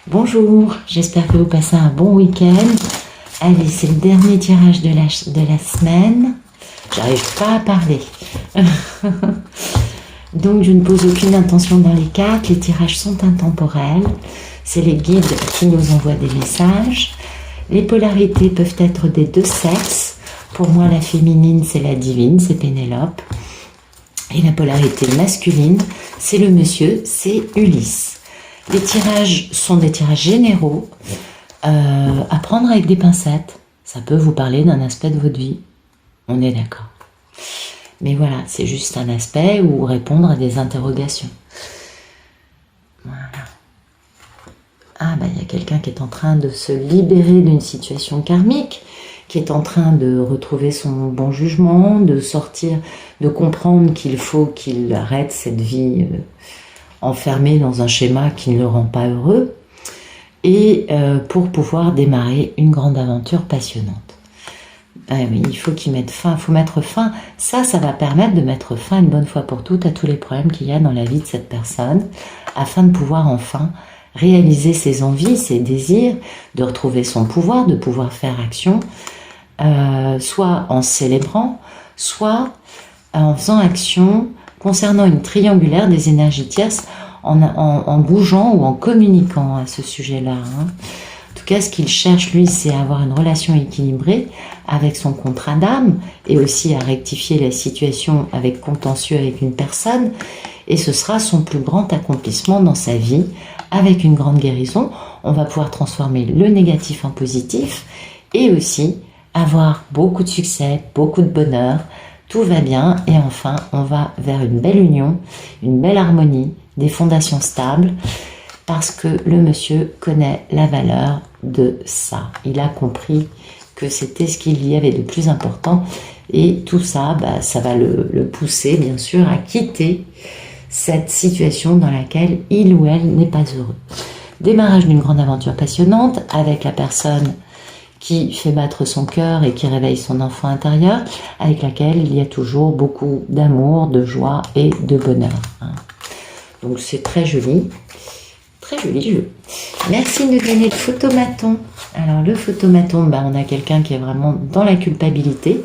Bonjour, j'espère que vous passez un bon week-end. Allez, c'est le dernier tirage de la semaine. J'arrive pas à parler. Donc, je ne pose aucune intention dans les cartes. Les tirages sont intemporels. C'est les guides qui nous envoient des messages. Les polarités peuvent être des deux sexes. Pour moi, la féminine, c'est la divine, c'est Pénélope. Et la polarité masculine, c'est le monsieur, c'est Ulysse. Les tirages sont des tirages généraux, à prendre avec des pincettes. Ça peut vous parler d'un aspect de votre vie, on est d'accord. Mais voilà, c'est juste un aspect ou répondre à des interrogations. Voilà. Ah bah il y a quelqu'un qui est en train de se libérer d'une situation karmique, qui est en train de retrouver son bon jugement, de sortir, de comprendre qu'il faut qu'il arrête cette vie enfermé dans un schéma qui ne le rend pas heureux, et pour pouvoir démarrer une grande aventure passionnante. Ah oui, il faut qu'il mette fin, il faut mettre fin. Ça va permettre de mettre fin une bonne fois pour toutes à tous les problèmes qu'il y a dans la vie de cette personne, afin de pouvoir enfin réaliser ses envies, ses désirs, de retrouver son pouvoir, de pouvoir faire action, soit en célébrant, soit en faisant action concernant une triangulaire des énergies tierces, en bougeant ou en communiquant à ce sujet-là. En tout cas, ce qu'il cherche, lui, c'est à avoir une relation équilibrée avec son contrat d'âme et aussi à rectifier la situation avec contentieux avec une personne. Et ce sera son plus grand accomplissement dans sa vie, avec une grande guérison. On va pouvoir transformer le négatif en positif et aussi avoir beaucoup de succès, beaucoup de bonheur. Tout va bien et enfin, on va vers une belle union, une belle harmonie, des fondations stables, parce que le monsieur connaît la valeur de ça. Il a compris que c'était ce qu'il y avait de plus important et tout ça, ça va le pousser bien sûr à quitter cette situation dans laquelle il ou elle n'est pas heureux. Démarrage d'une grande aventure passionnante avec la personne qui fait battre son cœur et qui réveille son enfant intérieur, avec laquelle il y a toujours beaucoup d'amour, de joie et de bonheur. Donc c'est très joli jeu. Merci de nous donner le photomaton. Alors le photomaton, on a quelqu'un qui est vraiment dans la culpabilité,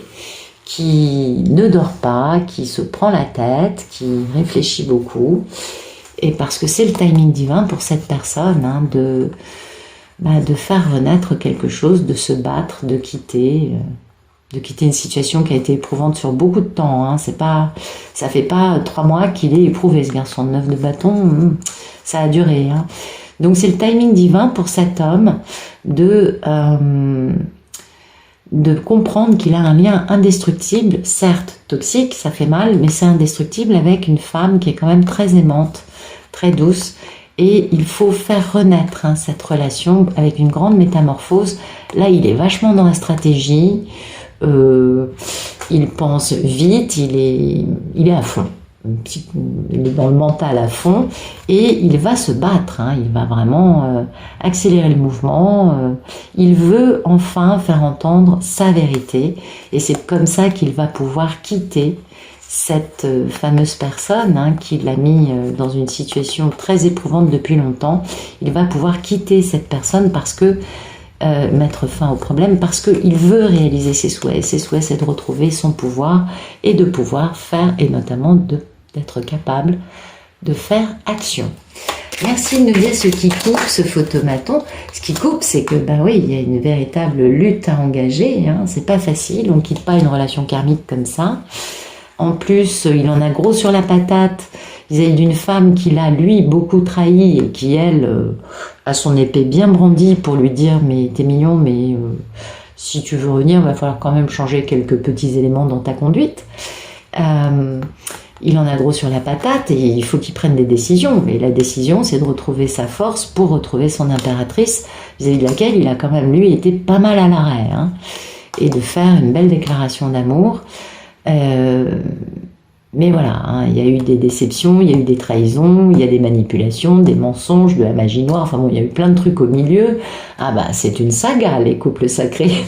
qui ne dort pas, qui se prend la tête, qui réfléchit beaucoup, et parce que c'est le timing divin pour cette personne, de faire renaître quelque chose, de se battre, de quitter une situation qui a été éprouvante sur beaucoup de temps. Ça fait pas 3 mois qu'il est éprouvé, ce garçon de 9 de bâton, ça a duré. Donc c'est le timing divin pour cet homme de comprendre qu'il a un lien indestructible, certes toxique, ça fait mal, mais c'est indestructible avec une femme qui est quand même très aimante, très douce. Et il faut faire renaître cette relation avec une grande métamorphose. Là, il est vachement dans la stratégie, il pense vite, il est à fond. Il est dans le mental à fond et il va se battre, il va vraiment accélérer le mouvement, il veut enfin faire entendre sa vérité et c'est comme ça qu'il va pouvoir quitter cette fameuse personne qui l'a mis dans une situation très éprouvante depuis longtemps. Il va pouvoir quitter cette personne parce que mettre fin au problème, parce qu'il veut réaliser ses souhaits. Ses souhaits, c'est de retrouver son pouvoir et de pouvoir faire, et notamment d'être capable de faire action. Merci de nous dire ce qui coupe ce photomaton. Ce qui coupe, c'est que, oui, il y a une véritable lutte à engager. C'est pas facile, on ne quitte pas une relation karmique comme ça. En plus, il en a gros sur la patate vis-à-vis d'une femme qu'il a, lui, beaucoup trahi et qui, elle, a son épée bien brandie pour lui dire « mais t'es mignon, mais si tu veux revenir, il va falloir quand même changer quelques petits éléments dans ta conduite ». Il en a gros sur la patate et il faut qu'il prenne des décisions. Et la décision, c'est de retrouver sa force pour retrouver son impératrice, vis-à-vis de laquelle il a quand même, lui, été pas mal à l'arrêt. Et de faire une belle déclaration d'amour. Mais voilà, il y a eu des déceptions, il y a eu des trahisons, il y a des manipulations, des mensonges, de la magie noire, enfin bon, il y a eu plein de trucs au milieu. C'est une saga, les couples sacrés.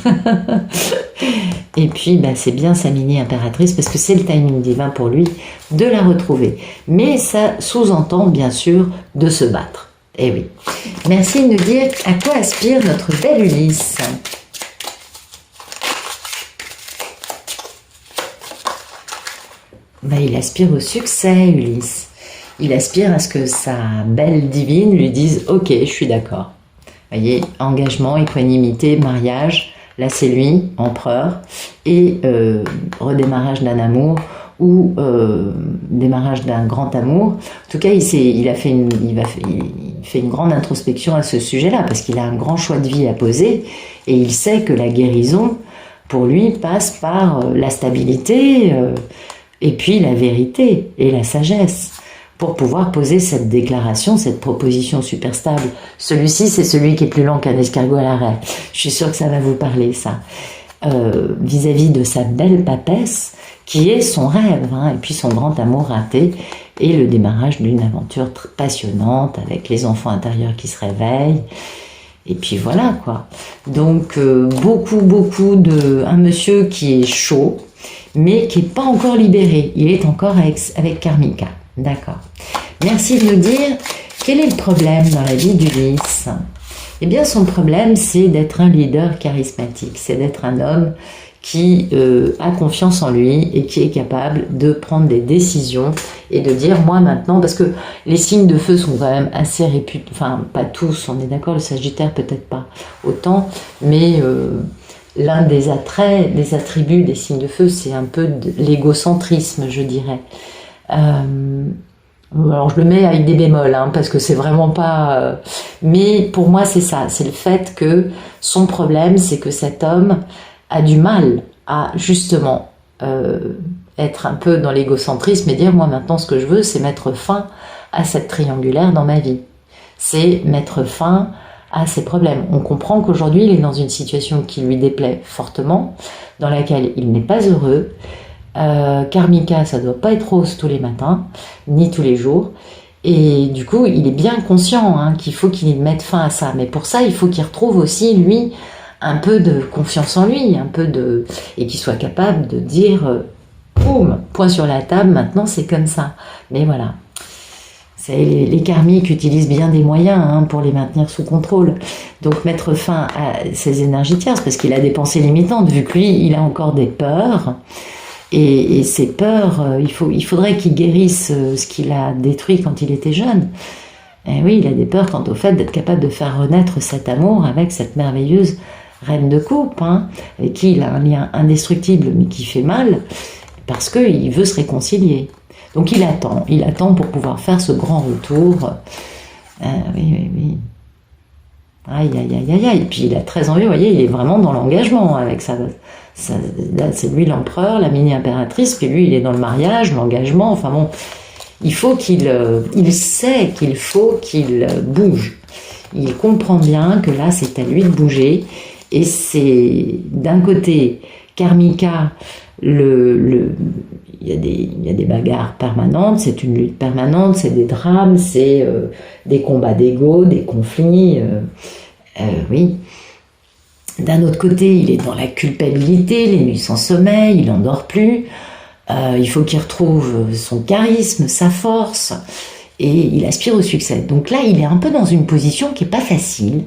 Et puis, c'est bien sa mini impératrice, parce que c'est le timing divin pour lui de la retrouver. Mais ça sous-entend, bien sûr, de se battre. Eh oui. Merci de nous dire à quoi aspire notre belle Ulysse. Ben, il aspire au succès, Ulysse. Il aspire à ce que sa belle divine lui dise « Ok, je suis d'accord ». Vous voyez, engagement, équanimité, mariage, là c'est lui, empereur, et redémarrage d'un amour ou démarrage d'un grand amour. En tout cas, il fait une grande introspection à ce sujet-là, parce qu'il a un grand choix de vie à poser, et il sait que la guérison, pour lui, passe par la stabilité, et puis la vérité et la sagesse, pour pouvoir poser cette déclaration, cette proposition super stable. Celui-ci, c'est celui qui est plus lent qu'un escargot à l'arrêt. Je suis sûre que ça va vous parler, ça. Vis-à-vis de sa belle papesse, qui est son rêve, hein, et puis son grand amour raté, et le démarrage d'une aventure passionnante, avec les enfants intérieurs qui se réveillent, et puis voilà, quoi. Donc, beaucoup un monsieur qui est chaud, mais qui n'est pas encore libéré. Il est encore avec Karmika. D'accord. Merci de nous dire quel est le problème dans la vie d'Ulysse. Eh bien, son problème, c'est d'être un leader charismatique. C'est d'être un homme qui a confiance en lui et qui est capable de prendre des décisions et de dire, moi maintenant, parce que les signes de feu sont quand même assez réputés, enfin, pas tous, on est d'accord, le Sagittaire peut-être pas autant, mais l'un des attraits, des attributs des signes de feu, c'est un peu de l'égocentrisme, je dirais. Alors je le mets avec des bémols, hein, parce que c'est vraiment pas... mais pour moi c'est ça, c'est le fait que son problème, c'est que cet homme a du mal à justement être un peu dans l'égocentrisme et dire, moi maintenant ce que je veux, c'est mettre fin à cette triangulaire dans ma vie. C'est mettre fin à ses problèmes. On comprend qu'aujourd'hui il est dans une situation qui lui déplaît fortement, dans laquelle il n'est pas heureux. Karmika, ça doit pas être rose tous les matins, ni tous les jours, et du coup il est bien conscient, hein, qu'il faut qu'il mette fin à ça, mais pour ça il faut qu'il retrouve aussi lui un peu de confiance en lui, et qu'il soit capable de dire boum, point sur la table, maintenant c'est comme ça. Mais voilà, les karmiques utilisent bien des moyens, hein, pour les maintenir sous contrôle. Donc mettre fin à ces énergies tierces, parce qu'il a des pensées limitantes, vu que lui il a encore des peurs. Et ces peurs, il faudrait qu'il guérisse ce qu'il a détruit quand il était jeune. Et oui, il a des peurs quant au fait d'être capable de faire renaître cet amour avec cette merveilleuse reine de coupe, hein, avec qui il a un lien indestructible mais qui fait mal, parce qu'il veut se réconcilier. Donc il attend pour pouvoir faire ce grand retour. Oui. Aïe. Et puis il a très envie, vous voyez, il est vraiment dans l'engagement avec ça. Là, c'est lui l'empereur, la mini-impératrice, puis lui, il est dans le mariage, l'engagement, enfin bon, il sait qu'il faut qu'il bouge. Il comprend bien que là, c'est à lui de bouger, et c'est, d'un côté, Karmika, il y a des bagarres permanentes, c'est une lutte permanente, c'est des drames, c'est des combats d'ego, des conflits, oui. D'un autre côté, il est dans la culpabilité, les nuits sans sommeil, il n'endort plus. Il faut qu'il retrouve son charisme, sa force, et il aspire au succès. Donc là, il est un peu dans une position qui n'est pas facile.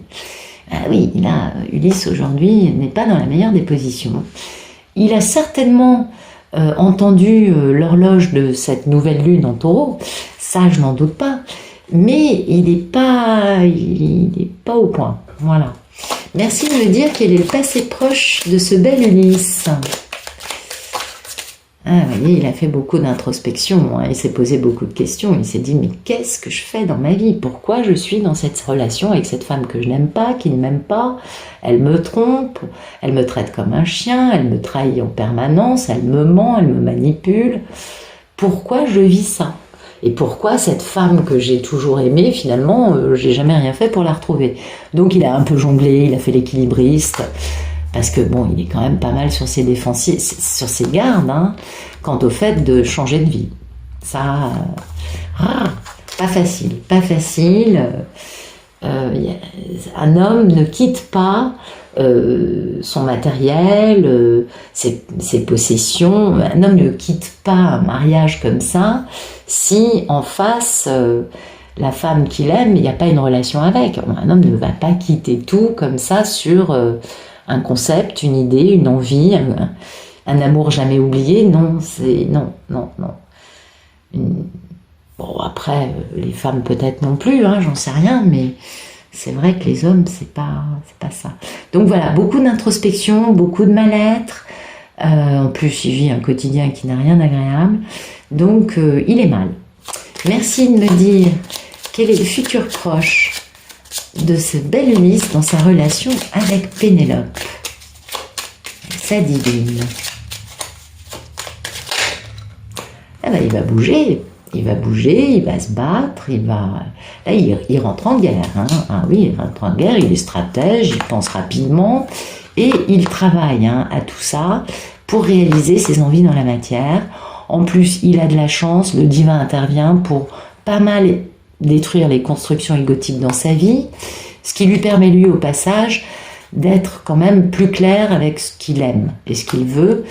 Oui, là, Ulysse aujourd'hui n'est pas dans la meilleure des positions. Il a certainement entendu l'horloge de cette nouvelle lune en Taureau, ça je n'en doute pas, mais il n'est pas au point. Voilà. Merci de me dire quel est le passé proche de ce bel Ulysse. Vous voyez, il a fait beaucoup d'introspection, hein, il s'est posé beaucoup de questions, il s'est dit, mais qu'est-ce que je fais dans ma vie? Pourquoi je suis dans cette relation avec cette femme que je n'aime pas, qui ne m'aime pas? Elle me trompe, elle me traite comme un chien, elle me trahit en permanence, elle me ment, elle me manipule. Pourquoi je vis ça? Et pourquoi cette femme que j'ai toujours aimée, finalement, j'ai jamais rien fait pour la retrouver? Donc il a un peu jonglé, il a fait l'équilibriste, parce que bon, il est quand même pas mal sur ses défensives, sur ses gardes, hein, quant au fait de changer de vie. Ça, pas facile. Un homme ne quitte pas son matériel, ses possessions. Un homme ne quitte pas un mariage comme ça si en face la femme qu'il aime, il n'y a pas une relation avec. Un homme ne va pas quitter tout comme ça sur un concept, une idée, une envie, un amour jamais oublié. Non, c'est non. Bon, après, les femmes peut-être non plus, hein, j'en sais rien, mais c'est vrai que les hommes, c'est pas ça. Donc voilà, beaucoup d'introspection, beaucoup de mal-être. En plus, il vit un quotidien qui n'a rien d'agréable. Donc, il est mal. Merci de me dire quel est le futur proche de ce bel Ulysse dans sa relation avec Pénélope, sa divine. Ah ben, il va bouger, il va se battre, là il rentre en guerre. Hein. Ah oui, il rentre en guerre, il est stratège, il pense rapidement et il travaille à tout ça pour réaliser ses envies dans la matière. En plus, il a de la chance, le divin intervient pour pas mal détruire les constructions égotiques dans sa vie, ce qui lui permet lui au passage d'être quand même plus clair avec ce qu'il aime et ce qu'il veut.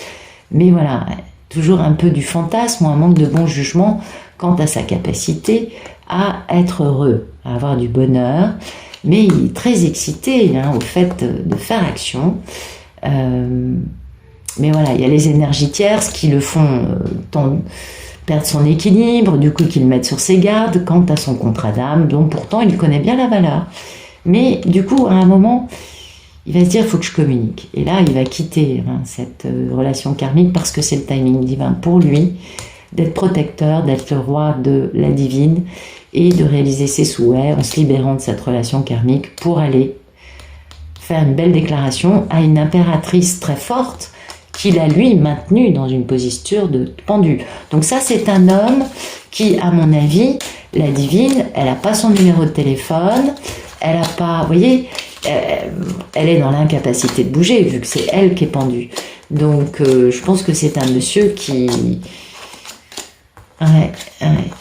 Mais voilà, toujours un peu du fantasme ou un manque de bon jugement quant à sa capacité à être heureux, à avoir du bonheur. Mais il est très excité au fait de faire action. Mais voilà, il y a les énergies tierces qui le font perdre son équilibre, du coup qui le mettent sur ses gardes quant à son contrat d'âme, dont pourtant il connaît bien la valeur. Mais du coup, à un moment, il va se dire, il faut que je communique. Et là, il va quitter cette relation karmique parce que c'est le timing divin pour lui d'être protecteur, d'être le roi de la divine et de réaliser ses souhaits en se libérant de cette relation karmique pour aller faire une belle déclaration à une impératrice très forte qu'il a lui maintenue dans une posture de pendu. Donc ça, c'est un homme qui, à mon avis, la divine, elle n'a pas son numéro de téléphone, elle n'a pas, vous voyez, elle est dans l'incapacité de bouger vu que c'est elle qui est pendue. Donc je pense que c'est un monsieur qui...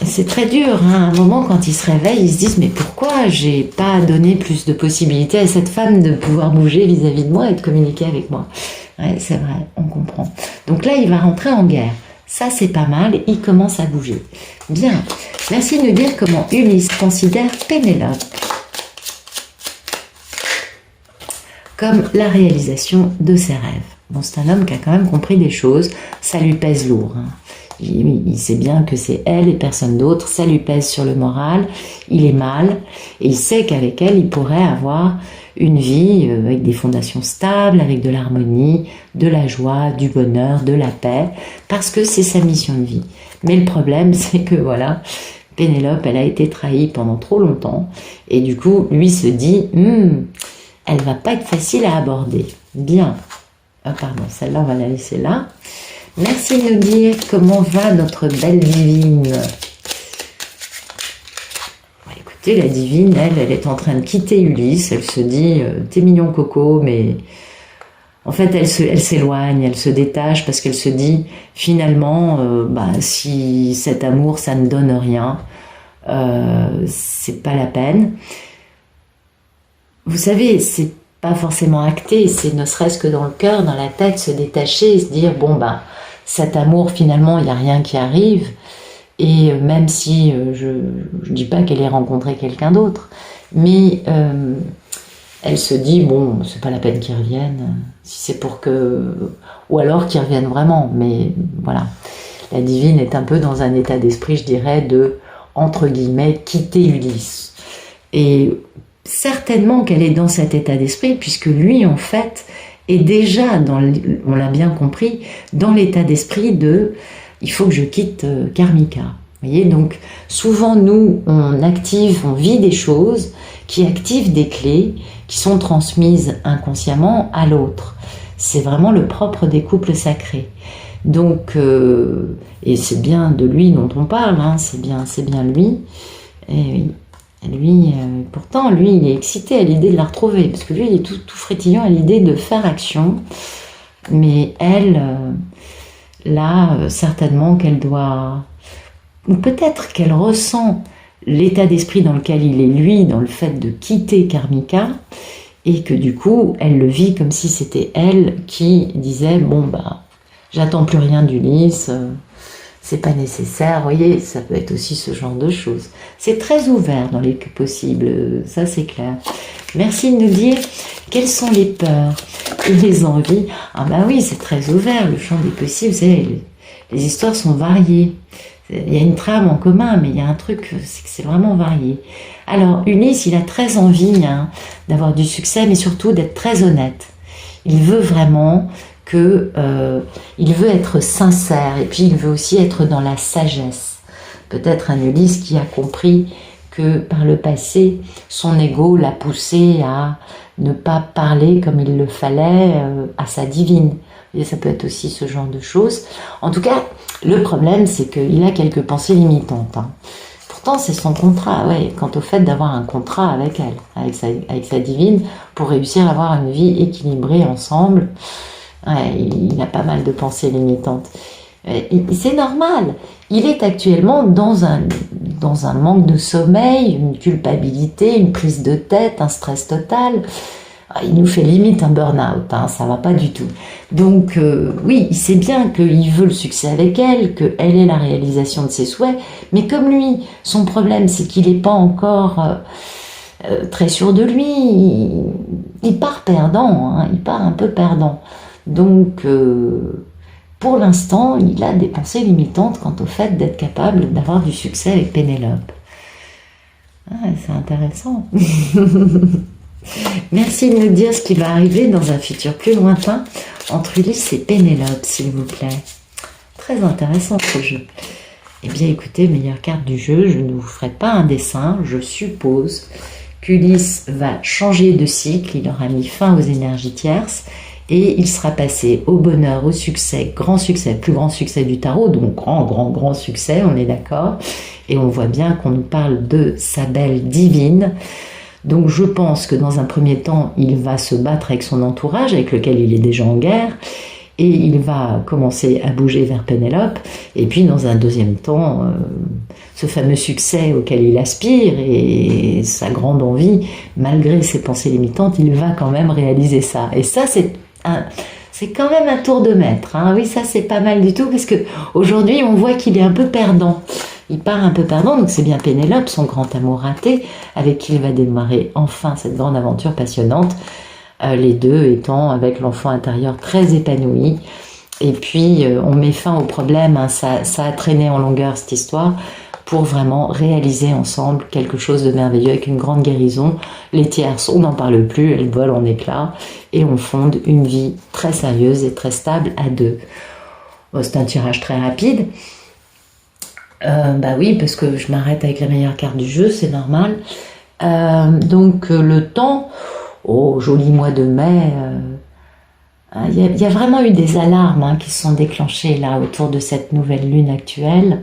c'est très dur, à un moment quand ils se réveillent, ils se disent mais pourquoi j'ai pas donné plus de possibilités à cette femme de pouvoir bouger vis-à-vis de moi et de communiquer avec moi. C'est vrai, on comprend. Donc là, il va rentrer en guerre. Ça, c'est pas mal, il commence à bouger. Bien, merci de nous dire comment Ulysse considère Pénélope comme la réalisation de ses rêves. Bon, c'est un homme qui a quand même compris des choses, ça lui pèse lourd. Il sait bien que c'est elle et personne d'autre, ça lui pèse sur le moral, il est mal, et il sait qu'avec elle, il pourrait avoir une vie avec des fondations stables, avec de l'harmonie, de la joie, du bonheur, de la paix, parce que c'est sa mission de vie. Mais le problème, c'est que voilà, Pénélope, elle a été trahie pendant trop longtemps, et du coup, lui se dit, elle va pas être facile à aborder. Bien. Ah pardon, celle-là, on va la laisser là. Merci de nous dire comment va notre belle divine. Écoutez, la divine, elle est en train de quitter Ulysse. Elle se dit, t'es mignon Coco, mais en fait, elle s'éloigne, elle se détache parce qu'elle se dit, finalement, si cet amour, ça ne donne rien, c'est pas la peine. Vous savez, c'est pas forcément acté, c'est ne serait-ce que dans le cœur, dans la tête, se détacher et se dire, cet amour, finalement, il n'y a rien qui arrive. Et même si je ne dis pas qu'elle ait rencontré quelqu'un d'autre, mais elle se dit, c'est pas la peine qu'ils reviennent, si c'est pour que... Ou alors qu'ils reviennent vraiment, mais voilà. La divine est un peu dans un état d'esprit, je dirais, de, entre guillemets, quitter Ulysse. Et certainement qu'elle est dans cet état d'esprit, puisque lui, en fait, est déjà, on l'a bien compris, dans l'état d'esprit de... il faut que je quitte Karmika. Vous voyez, donc souvent nous, on vit des choses qui activent des clés qui sont transmises inconsciemment à l'autre. C'est vraiment le propre des couples sacrés. Donc, et c'est bien de lui dont on parle, c'est bien lui. Et lui, pourtant, lui, il est excité à l'idée de la retrouver, parce que lui, il est tout frétillant à l'idée de faire action. Mais elle... là, certainement qu'elle doit... ou peut-être qu'elle ressent l'état d'esprit dans lequel il est, lui, dans le fait de quitter Karmika, et que du coup, elle le vit comme si c'était elle qui disait, j'attends plus rien d'Ulysse, c'est pas nécessaire. Vous voyez, ça peut être aussi ce genre de choses. C'est très ouvert dans les possibles, ça c'est clair. Merci de nous dire quelles sont les peurs et les envies. Ah bah oui, c'est très ouvert, le champ des possibles. Vous savez, les histoires sont variées. Il y a une trame en commun, mais il y a un truc, c'est que c'est vraiment varié. Alors, Ulysse, il a très envie d'avoir du succès, mais surtout d'être très honnête. Il veut vraiment il veut être sincère, et puis il veut aussi être dans la sagesse. Peut-être un Ulysse qui a compris que par le passé, son ego l'a poussé à ne pas parler comme il le fallait à sa divine. Et ça peut être aussi ce genre de choses. En tout cas, le problème, c'est qu'il a quelques pensées limitantes. Pourtant, c'est son contrat, ouais, quant au fait d'avoir un contrat avec elle, avec sa divine, pour réussir à avoir une vie équilibrée ensemble. Ouais, il a pas mal de pensées limitantes. C'est normal. Il est actuellement dans un manque de sommeil, une culpabilité, une prise de tête, un stress total. Il nous fait limite un burn-out, ça va pas du tout. Donc oui, il sait bien qu'il veut le succès avec elle, qu'elle est la réalisation de ses souhaits, mais comme lui, son problème c'est qu'il n'est pas encore très sûr de lui, il part perdant, il part un peu perdant. Donc pour l'instant, il a des pensées limitantes quant au fait d'être capable d'avoir du succès avec Pénélope. C'est intéressant. Merci de nous dire ce qui va arriver dans un futur plus lointain entre Ulysse et Pénélope, s'il vous plaît. Très intéressant ce jeu. Eh bien écoutez, meilleure carte du jeu, je ne vous ferai pas un dessin, je suppose qu'Ulysse va changer de cycle, il aura mis fin aux énergies tierces et il sera passé au bonheur, au succès, plus grand succès du tarot, donc grand succès, on est d'accord. Et on voit bien qu'on nous parle de sa belle divine. Donc je pense que dans un premier temps, il va se battre avec son entourage, avec lequel il est déjà en guerre, et il va commencer à bouger vers Pénélope, et puis dans un deuxième temps, ce fameux succès auquel il aspire, et sa grande envie, malgré ses pensées limitantes, il va quand même réaliser ça. Et ça, c'est quand même un tour de maître. Oui, ça c'est pas mal du tout, parce qu'aujourd'hui, on voit qu'il est un peu perdant. Il part un peu perdant, donc c'est bien Pénélope, son grand amour raté, avec qui il va démarrer enfin cette grande aventure passionnante, les deux étant avec l'enfant intérieur très épanoui. Et puis on met fin au problème, ça a traîné en longueur cette histoire, pour vraiment réaliser ensemble quelque chose de merveilleux avec une grande guérison. Les tierces, on n'en parle plus, elles volent en éclats, et on fonde une vie très sérieuse et très stable à deux. Bon, c'est un tirage très rapide. Bah oui, parce que je m'arrête avec la meilleure carte du jeu, c'est normal. Donc le temps, joli mois de mai, il y a vraiment eu des alarmes qui se sont déclenchées là autour de cette nouvelle lune actuelle.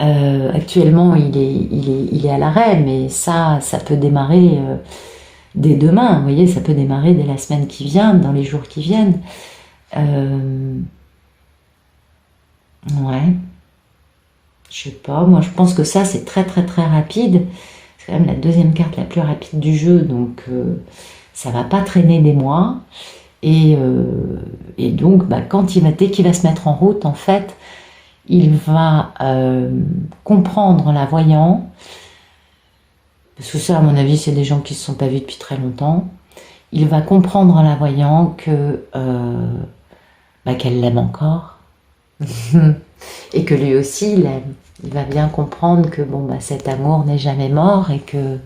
Actuellement, il est à l'arrêt, mais ça peut démarrer dès demain. Vous voyez, ça peut démarrer dès la semaine qui vient, dans les jours qui viennent. Ouais. Je sais pas, moi je pense que ça c'est très rapide. C'est quand même la deuxième carte la plus rapide du jeu, donc ça va pas traîner des mois. Et donc dès qu'il va se mettre en route, en fait, il va comprendre la voyant. Parce que ça, à mon avis, c'est des gens qui ne se sont pas vus depuis très longtemps. Il va comprendre en la voyant qu'elle l'aime encore. Et que lui aussi l'aime. Il va bien comprendre que cet amour n'est jamais mort et que...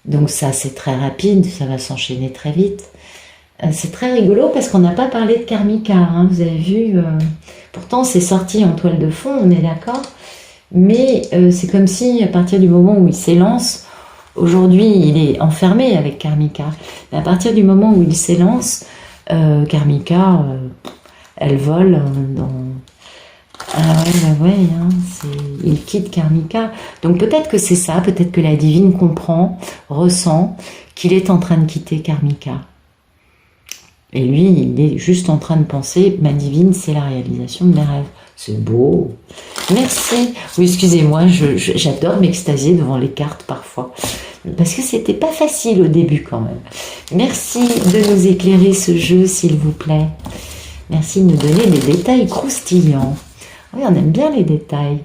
Donc ça, c'est très rapide, ça va s'enchaîner très vite. C'est très rigolo parce qu'on n'a pas parlé de Karmika, vous avez vu. Pourtant, c'est sorti en toile de fond, on est d'accord. Mais c'est comme si, à partir du moment où il s'élance, aujourd'hui, il est enfermé avec Karmika. Mais à partir du moment où il s'élance, Karmika... elle vole dans... il quitte Karmika. Donc peut-être que c'est ça, peut-être que la divine comprend, ressent qu'il est en train de quitter Karmika. Et lui, il est juste en train de penser, ma divine, c'est la réalisation de mes rêves. C'est beau. Merci. Oui, excusez-moi, j'adore m'extasier devant les cartes parfois. Parce que c'était pas facile au début quand même. Merci de nous éclairer ce jeu, s'il vous plaît. Merci de nous donner des détails croustillants. Oui, on aime bien les détails.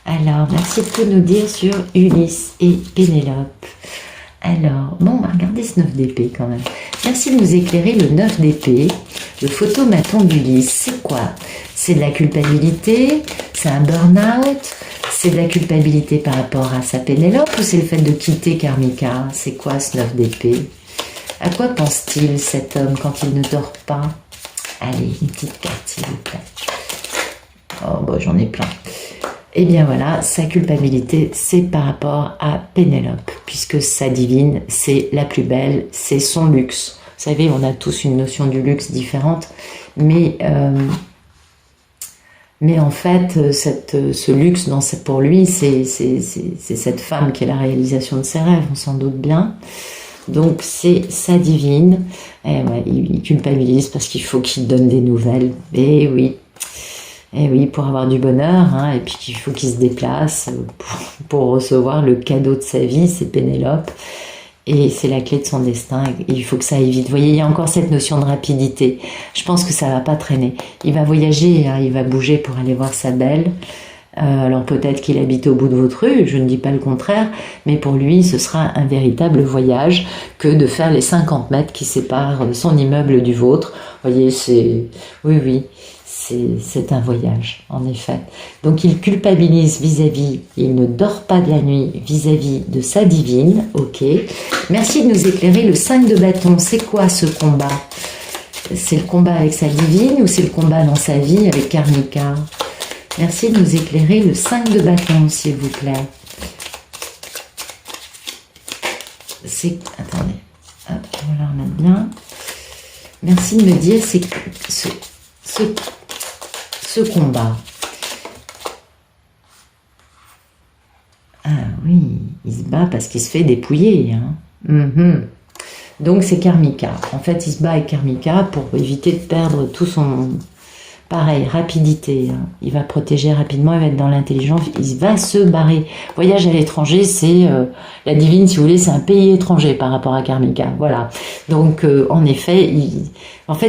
Alors, merci de tout nous dire sur Ulysse et Pénélope. Alors, bon, on va regarder ce 9 d'épée quand même. Merci de nous éclairer le 9 d'épée, le photomaton d'Ulysse. C'est quoi? C'est de la culpabilité? C'est un burn-out? C'est de la culpabilité par rapport à sa Pénélope ou c'est le fait de quitter Karmika? C'est quoi ce 9 d'épée? À quoi pense-t-il cet homme quand il ne dort pas? Allez, une petite carte s'il vous plaît. Oh, bon, j'en ai plein. Et bien voilà, sa culpabilité, c'est par rapport à Pénélope, puisque sa divine, c'est la plus belle, c'est son luxe. Vous savez, on a tous une notion du luxe différente, mais en fait, ce luxe, pour lui, c'est cette femme qui est la réalisation de ses rêves, on s'en doute bien. Donc c'est sa divine, et ouais, il culpabilise parce qu'il faut qu'il donne des nouvelles, et oui, pour avoir du bonheur, hein, et puis qu'il faut qu'il se déplace pour recevoir le cadeau de sa vie, c'est Pénélope, et c'est la clé de son destin, et il faut que ça aille vite. Vous voyez, il y a encore cette notion de rapidité, je pense que ça va pas traîner. Il va voyager, hein, il va bouger pour aller voir sa belle, alors peut-être qu'il habite au bout de votre rue, je ne dis pas le contraire, mais pour lui, ce sera un véritable voyage que de faire les 50 mètres qui séparent son immeuble du vôtre. Vous voyez, oui, c'est un voyage, en effet. Donc il culpabilise vis-à-vis, il ne dort pas de la nuit vis-à-vis de sa divine, ok. Merci de nous éclairer le 5 de bâton, c'est quoi ce combat? C'est le combat avec sa divine ou c'est le combat dans sa vie avec Karmika? Merci de nous éclairer le 5 de bâton, s'il vous plaît. Attendez, hop, on va la remettre bien. Merci de me dire, c'est ce combat. Ah oui, il se bat parce qu'il se fait dépouiller. Hein. Donc c'est Karmika. En fait, il se bat avec Karmika pour éviter de perdre tout son... Pareil, rapidité. Hein. Il va protéger rapidement, il va être dans l'intelligence, il va se barrer. Voyage à l'étranger, c'est la divine, si vous voulez, c'est un pays étranger par rapport à Karmika. Voilà. Donc, en effet,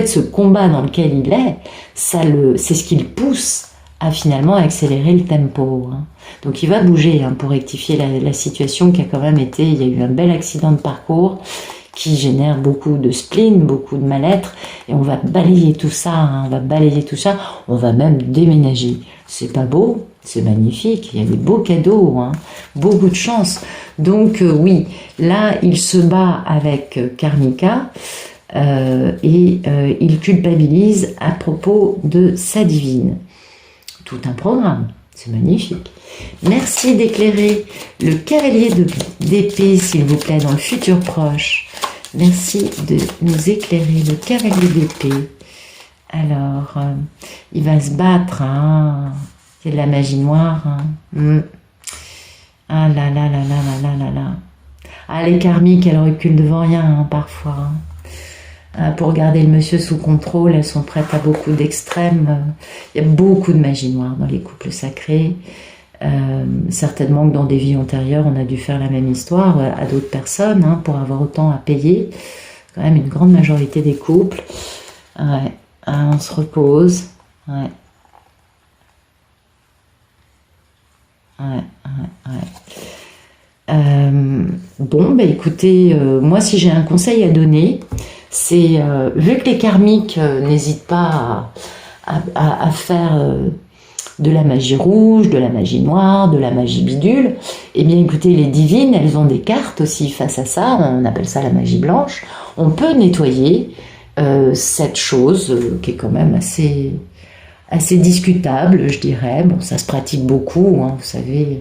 ce combat dans lequel il est, c'est ce qui le pousse à finalement accélérer le tempo. Hein. Donc, il va bouger hein, pour rectifier la situation qui a quand même été... Il y a eu un bel accident de parcours qui génère beaucoup de spleen, beaucoup de mal-être, et on va balayer tout ça, hein, on va même déménager. C'est pas beau, c'est magnifique, il y a des beaux cadeaux, hein, beaucoup de chance. Donc oui, là, il se bat avec Karmika, et il culpabilise à propos de sa divine. Tout un programme, c'est magnifique. Merci d'éclairer le cavalier d'épée, s'il vous plaît, dans le futur proche. Merci de nous éclairer le cavalier d'épée. Alors, il va se battre. Hein. C'est de la magie noire. Hein. Ah là là là là là là là là. Ah, les karmiques, elles reculent devant rien, hein, parfois. Hein. Pour garder le monsieur sous contrôle, elles sont prêtes à beaucoup d'extrêmes. Il y a beaucoup de magie noire dans les couples sacrés. Certainement que dans des vies antérieures, on a dû faire la même histoire à d'autres personnes hein, pour avoir autant à payer. Quand même une grande majorité des couples. Ouais. On se repose. Ouais. Bon, bah écoutez, moi si j'ai un conseil à donner, c'est vu que les karmiques n'hésitent pas à faire de la magie rouge, de la magie noire, de la magie bidule, eh bien écoutez, les divines, elles ont des cartes aussi face à ça, on appelle ça la magie blanche. On peut nettoyer cette chose qui est quand même assez discutable, je dirais. Bon, ça se pratique beaucoup, hein, vous savez.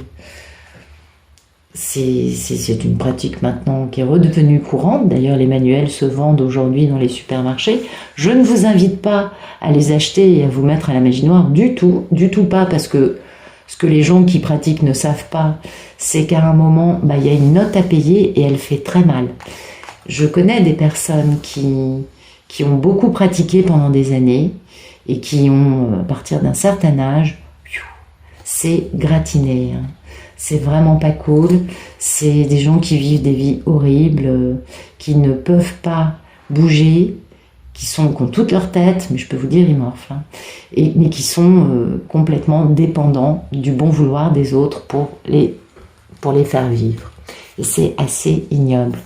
C'est une pratique maintenant qui est redevenue courante. D'ailleurs, les manuels se vendent aujourd'hui dans les supermarchés. Je ne vous invite pas à les acheter et à vous mettre à la magie noire du tout pas, parce que ce que les gens qui pratiquent ne savent pas, c'est qu'à un moment, il y a une note à payer et elle fait très mal. Je connais des personnes qui ont beaucoup pratiqué pendant des années et qui ont, à partir d'un certain âge, c'est gratiné. Hein. C'est vraiment pas cool. C'est des gens qui vivent des vies horribles, qui ne peuvent pas bouger qui ont toute leur tête, mais je peux vous dire, ils morflent, hein, mais qui sont complètement dépendants du bon vouloir des autres pour les faire vivre. Et c'est assez ignoble.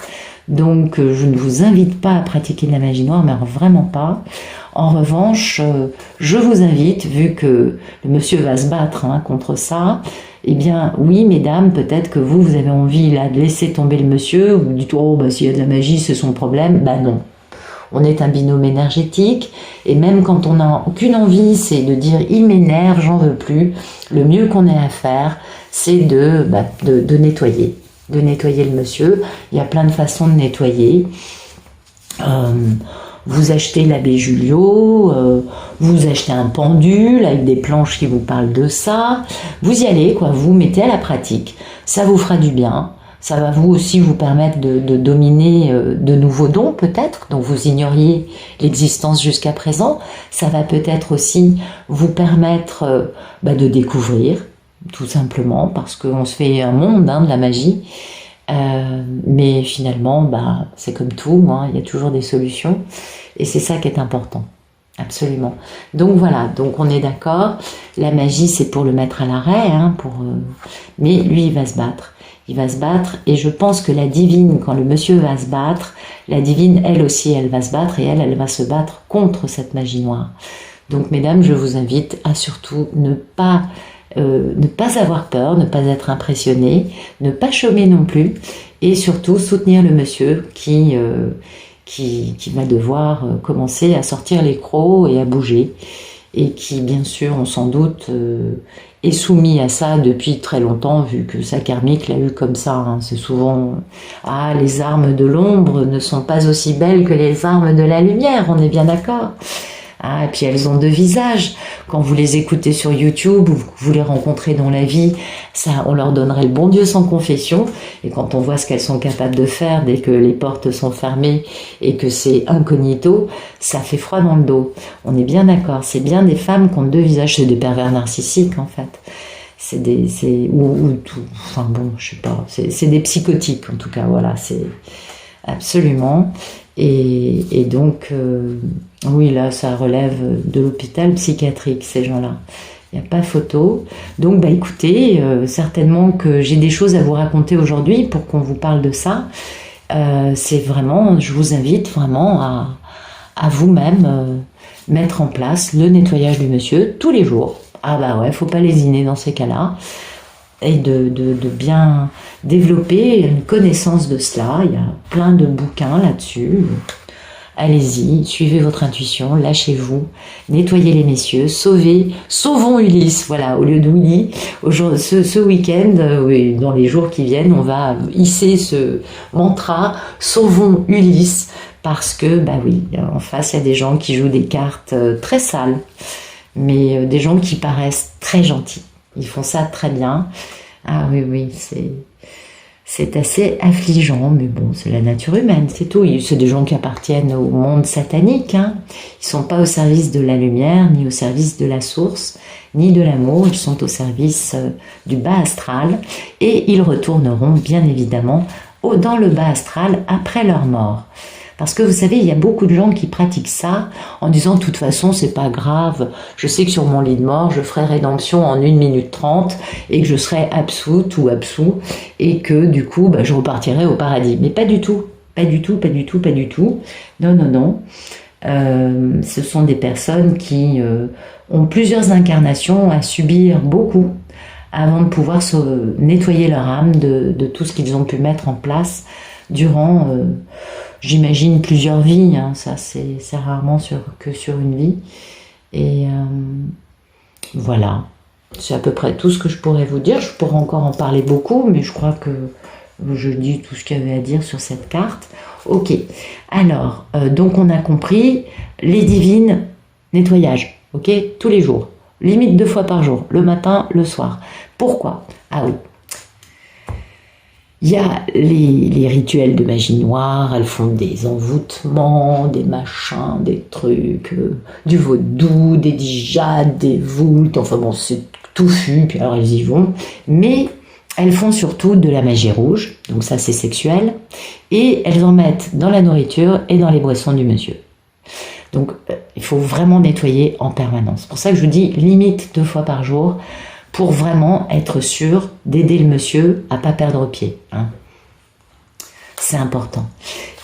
Donc, je ne vous invite pas à pratiquer de la magie noire, mais vraiment pas. En revanche, je vous invite, vu que le monsieur va se battre contre ça, eh bien, oui, mesdames, peut-être que vous avez envie là de laisser tomber le monsieur, vous dites, oh, bah, s'il y a de la magie, c'est son problème. Ben non. On est un binôme énergétique, et même quand on n'a aucune envie, c'est de dire, il m'énerve, j'en veux plus, le mieux qu'on ait à faire, c'est de nettoyer. De nettoyer le monsieur. Il y a plein de façons de nettoyer. Vous achetez l'abbé Julio, vous achetez un pendule avec des planches qui vous parlent de ça. Vous y allez, quoi. Vous mettez à la pratique. Ça vous fera du bien. Ça va vous aussi vous permettre de dominer de nouveaux dons, peut-être, dont vous ignoriez l'existence jusqu'à présent. Ça va peut-être aussi vous permettre de découvrir, tout simplement, parce qu'on se fait un monde de la magie. Mais finalement, c'est comme tout, il y a toujours des solutions. Et c'est ça qui est important. Absolument. Donc voilà, donc on est d'accord. La magie, c'est pour le mettre à l'arrêt, mais lui, il va se battre. Il va se battre, et je pense que la divine, quand le monsieur va se battre, la divine, elle aussi, elle va se battre, et elle va se battre contre cette magie noire. Donc, mesdames, je vous invite à surtout ne pas avoir peur, ne pas être impressionné, ne pas chômer non plus, et surtout soutenir le monsieur qui va devoir commencer à sortir les crocs et à bouger, et qui, bien sûr, on s'en doute, est soumis à ça depuis très longtemps, vu que sa karmique l'a eu comme ça. C'est souvent « les armes de l'ombre ne sont pas aussi belles que les armes de la lumière », on est bien d'accord. Et puis elles ont deux visages. Quand vous les écoutez sur YouTube ou vous les rencontrez dans la vie, ça, on leur donnerait le bon Dieu sans confession. Et quand on voit ce qu'elles sont capables de faire dès que les portes sont fermées et que c'est incognito, ça fait froid dans le dos. On est bien d'accord. C'est bien des femmes qui ont deux visages. C'est des pervers narcissiques en fait. C'est des psychotiques en tout cas. Voilà, c'est absolument. Et donc, oui, là, ça relève de l'hôpital psychiatrique, ces gens-là. Il n'y a pas photo. Donc, écoutez, certainement que j'ai des choses à vous raconter aujourd'hui pour qu'on vous parle de ça. C'est vraiment, je vous invite vraiment à vous-même mettre en place le nettoyage du monsieur tous les jours. Faut pas lésiner dans ces cas-là. Et de bien développer une connaissance de cela. Il y a plein de bouquins là-dessus. Allez-y, suivez votre intuition, lâchez-vous, nettoyez les messieurs, sauvons Ulysse, voilà, au lieu de Willy. Ce week-end, dans les jours qui viennent, on va hisser ce mantra, sauvons Ulysse, parce que, en face, il y a des gens qui jouent des cartes très sales, mais des gens qui paraissent très gentils. Ils font ça très bien. Oui, c'est assez affligeant, mais bon, c'est la nature humaine, c'est tout. C'est des gens qui appartiennent au monde satanique. Ils sont pas au service de la lumière, ni au service de la source, ni de l'amour. Ils sont au service du bas astral, et ils retourneront bien évidemment dans le bas astral après leur mort. Parce que vous savez, il y a beaucoup de gens qui pratiquent ça en disant de toute façon c'est pas grave, je sais que sur mon lit de mort je ferai rédemption en 1 minute 30 et que je serai absoute ou absous et que du coup je repartirai au paradis. Mais pas du tout, pas du tout. Non. Ce sont des personnes qui ont plusieurs incarnations à subir beaucoup avant de pouvoir se nettoyer leur âme de tout ce qu'ils ont pu mettre en place durant... j'imagine plusieurs vies, ça c'est rarement que sur une vie. Et voilà, c'est à peu près tout ce que je pourrais vous dire. Je pourrais encore en parler beaucoup, mais je crois que je dis tout ce qu'il y avait à dire sur cette carte. Ok, alors, donc on a compris, les divines, nettoyage, ok, tous les jours, limite 2 fois par jour, le matin, le soir. Pourquoi? Oui. Il y a les rituels de magie noire, elles font des envoûtements, des machins, des trucs, du vaudou, des dijades, des voûtes, enfin bon, c'est touffu, puis alors elles y vont. Mais elles font surtout de la magie rouge, donc ça c'est sexuel, et elles en mettent dans la nourriture et dans les boissons du monsieur. Donc, il faut vraiment nettoyer en permanence. C'est pour ça que je vous dis limite 2 fois par jour pour vraiment être sûr d'aider le monsieur à pas perdre pied. Hein. C'est important.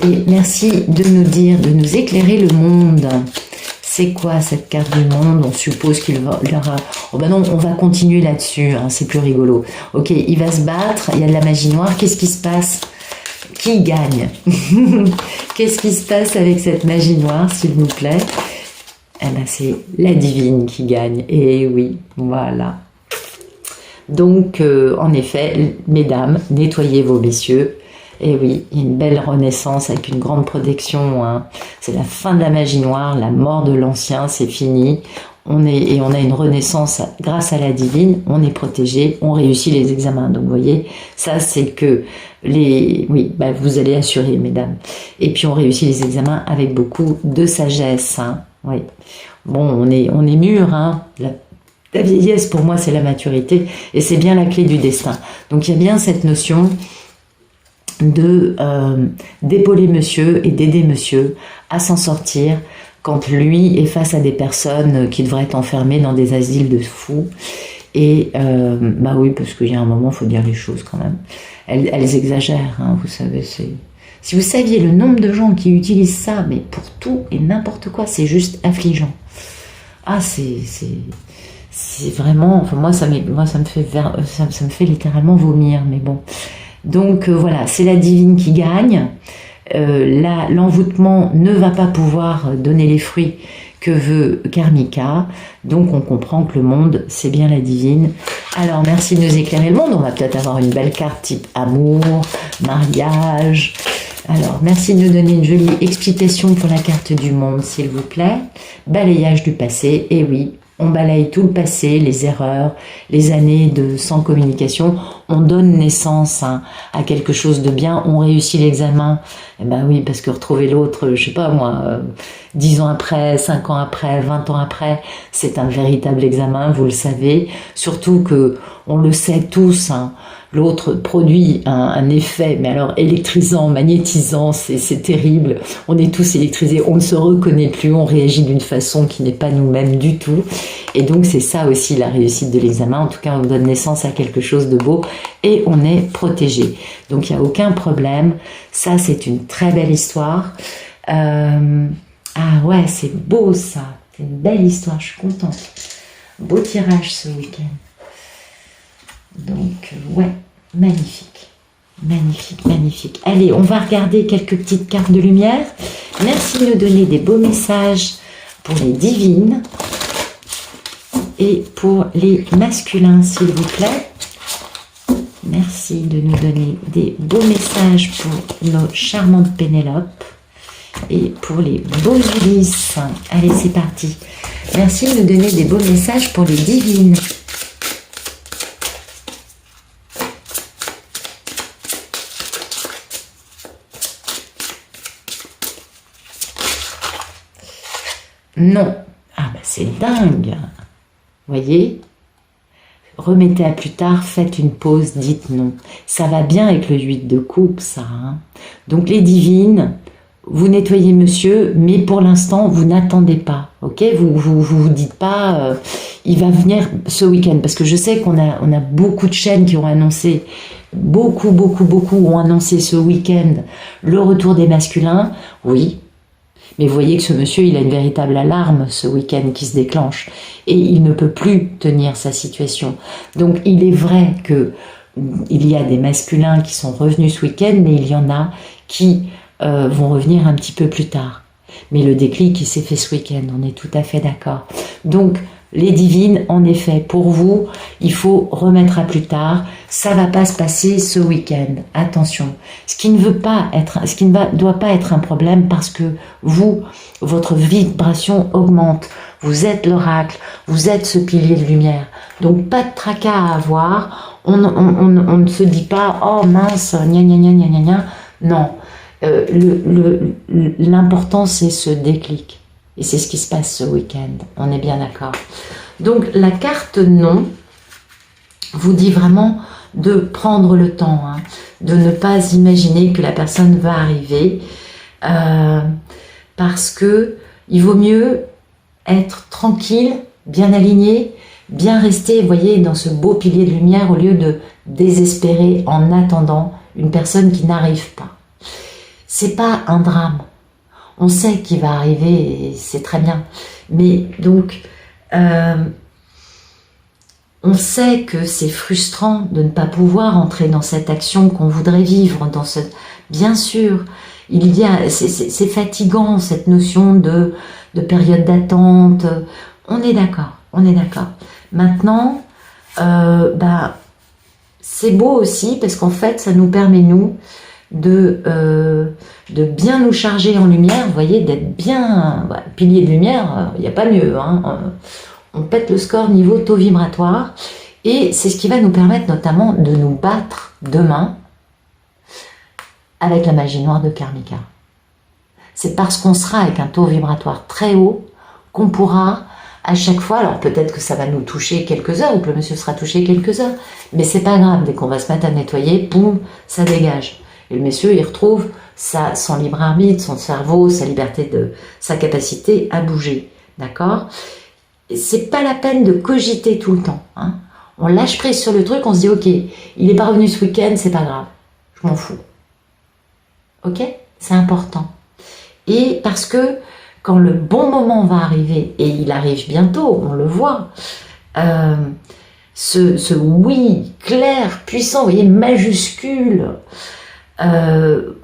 Et merci de nous dire, de nous éclairer le monde. C'est quoi cette carte du monde? On suppose qu'il va... Oh ben non, on va continuer là-dessus, hein, c'est plus rigolo. Ok, il va se battre, il y a de la magie noire, qu'est-ce qui se passe? Qui gagne? Qu'est-ce qui se passe avec cette magie noire, s'il vous plaît? Eh ben c'est la divine qui gagne, et oui, voilà. Donc, en effet, mesdames, nettoyez vos messieurs. Et oui, il y a une belle renaissance avec une grande protection. Hein. C'est la fin de la magie noire, la mort de l'ancien, c'est fini. On a une renaissance grâce à la divine, on est protégé, on réussit les examens. Donc, vous voyez, ça, c'est que oui, bah, vous allez assurer, mesdames. Et puis, on réussit les examens avec beaucoup de sagesse. Hein. Oui. Bon, on est mûrs, hein. La vieillesse, pour moi, c'est la maturité. Et c'est bien la clé du destin. Donc, il y a bien cette notion d'épauler monsieur et d'aider monsieur à s'en sortir quand lui est face à des personnes qui devraient être enfermées dans des asiles de fous. Et bah oui, parce qu'il y a un moment, il faut dire les choses quand même. Elles exagèrent, hein, vous savez. Si vous saviez le nombre de gens qui utilisent ça, mais pour tout et n'importe quoi, c'est juste affligeant. Ah, c'est vraiment... Enfin, moi, ça me fait littéralement vomir, mais bon... Donc voilà, c'est la divine qui gagne. L'envoûtement ne va pas pouvoir donner les fruits que veut Karmika. Donc on comprend que le monde, c'est bien la divine. Alors merci de nous éclairer le monde. On va peut-être avoir une belle carte type amour, mariage. Alors merci de nous donner une jolie explication pour la carte du monde, s'il vous plaît. Balayage du passé, et oui. On balaye tout le passé, les erreurs, les années sans communication. On donne naissance à quelque chose de bien. On réussit l'examen. Eh ben oui, parce que retrouver l'autre, je sais pas moi, 10 ans après, 5 ans après, 20 ans après, c'est un véritable examen, vous le savez. Surtout que on le sait tous, hein, l'autre produit un effet, mais alors électrisant, magnétisant, c'est terrible. On est tous électrisés, on ne se reconnaît plus, on réagit d'une façon qui n'est pas nous-mêmes du tout. Et donc c'est ça aussi la réussite de l'examen. En tout cas, on donne naissance à quelque chose de beau et on est protégé. Donc il n'y a aucun problème. Ça, c'est une très belle histoire. Ah ouais, c'est beau ça. C'est une belle histoire, je suis contente. Beau tirage ce week-end. Donc, ouais, magnifique. Magnifique, magnifique. Allez, on va regarder quelques petites cartes de lumière. Merci de nous donner des beaux messages pour les divines et pour les masculins, s'il vous plaît. Merci de nous donner des beaux messages pour nos charmantes Pénélope et pour les beaux Ulysses. Allez, c'est parti. Merci de nous donner des beaux messages pour les divines. Non. Ah ben c'est dingue. Voyez? Remettez à plus tard, faites une pause, dites non. Ça va bien avec le 8 de coupe, ça. Hein. Donc les divines, vous nettoyez monsieur, mais pour l'instant, vous n'attendez pas. Ok? Vous dites pas, il va venir ce week-end. Parce que je sais qu'on a beaucoup de chaînes qui ont annoncé, beaucoup ont annoncé ce week-end le retour des masculins. Oui. Mais vous voyez que ce monsieur, il a une véritable alarme ce week-end qui se déclenche. Et il ne peut plus tenir sa situation. Donc il est vrai que il y a des masculins qui sont revenus ce week-end, mais il y en a qui vont revenir un petit peu plus tard. Mais le déclic, il s'est fait ce week-end, on est tout à fait d'accord. Donc les divines, en effet, pour vous, il faut remettre à plus tard. Ça va pas se passer ce week-end. Attention. Ce qui ne doit pas être un problème parce que vous, votre vibration augmente. Vous êtes l'oracle. Vous êtes ce pilier de lumière. Donc, pas de tracas à avoir. On ne se dit pas, oh mince, gna gna gna gna gna gna. Non. L'important, c'est ce déclic. Et c'est ce qui se passe ce week-end. On est bien d'accord. Donc, la carte non vous dit vraiment de prendre le temps, hein, de ne pas imaginer que la personne va arriver parce que il vaut mieux être tranquille, bien aligné, bien rester, vous voyez, dans ce beau pilier de lumière au lieu de désespérer en attendant une personne qui n'arrive pas. C'est pas un drame. On sait qu'il va arriver et c'est très bien. Mais donc, on sait que c'est frustrant de ne pas pouvoir entrer dans cette action qu'on voudrait vivre. Bien sûr, c'est fatigant cette notion de période d'attente. On est d'accord, on est d'accord. Maintenant, c'est beau aussi parce qu'en fait, ça nous permet, nous, de bien nous charger en lumière, vous voyez, d'être bien, pilier de lumière, il n'y a pas mieux, hein, on pète le score niveau taux vibratoire, et c'est ce qui va nous permettre notamment de nous battre demain avec la magie noire de Karmika. C'est parce qu'on sera avec un taux vibratoire très haut qu'on pourra à chaque fois, alors peut-être que ça va nous toucher quelques heures, ou que le monsieur sera touché quelques heures, mais c'est pas grave, dès qu'on va se mettre à nettoyer, boum, ça dégage. Et le monsieur, il retrouve son libre arbitre, son cerveau, sa liberté, sa capacité à bouger. D'accord? C'est pas la peine de cogiter tout le temps. Hein. On lâche prise sur le truc, on se dit, ok, il est pas revenu ce week-end, c'est pas grave. Je m'en fous. Ok? C'est important. Et parce que quand le bon moment va arriver, et il arrive bientôt, on le voit, ce oui clair, puissant, vous voyez, majuscule,